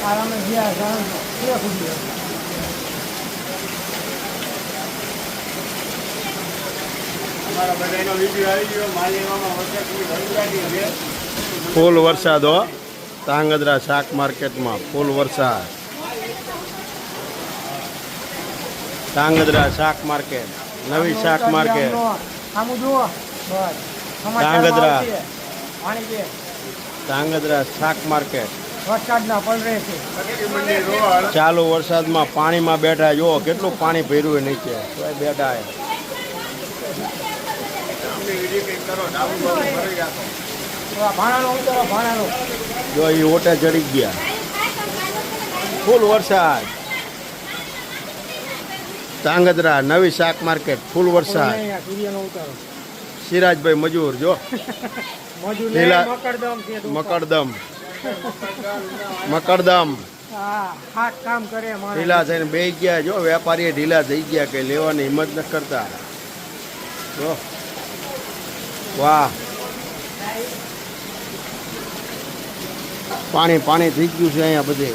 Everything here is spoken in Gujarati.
આરામે ગયા જાણ કે ખુદી અમારા બધાનો વિડીયો આવી ગયો માલીવામાં વરસાદની ભરપૂર છે ફૂલ વરસાદ હો ધાંગધ્રા શાક માર્કેટમાં ફૂલ વરસાદ ધાંગધ્રા શાક માર્કેટ નવી શાક માર્કેટ આમું જુઓ બસ ધાંગધ્રા પાણી છે ધાંગધ્રા શાક માર્કેટ વરસાદના પલરે છે મંદિર રોડ ચાલુ વરસાદમાં પાણીમાં બેઠા જુઓ કેટલું પાણી ભર્યું હોય નીચે તોય બેઠા હે. અમને વિડીયો કંઈક કરો ડાબુ બાબુ ભરી રાખો ભાણાનો ઉતારો ભાણાનો જો એ ઓટે ચડી ગયા ફૂલ વરસાદ ધાંગધ્રા નવી શાક માર્કેટ ફૂલ વરસાદ સૂર્યનો ઉતારો સિરાજભાઈ મજૂર જો મજૂર લીલા- મકરદમ છે મકરદમ મકરદમ હા હાથ કામ કરે માણસ ઢીલા થઈને બે ગયા જો વેપારીએ ઢીલા થઈ ગયા કે લેવાની હિંમત ન કરતા જો વાહ પાણી પાણી થઈ ગયું છે અહીંયા બધે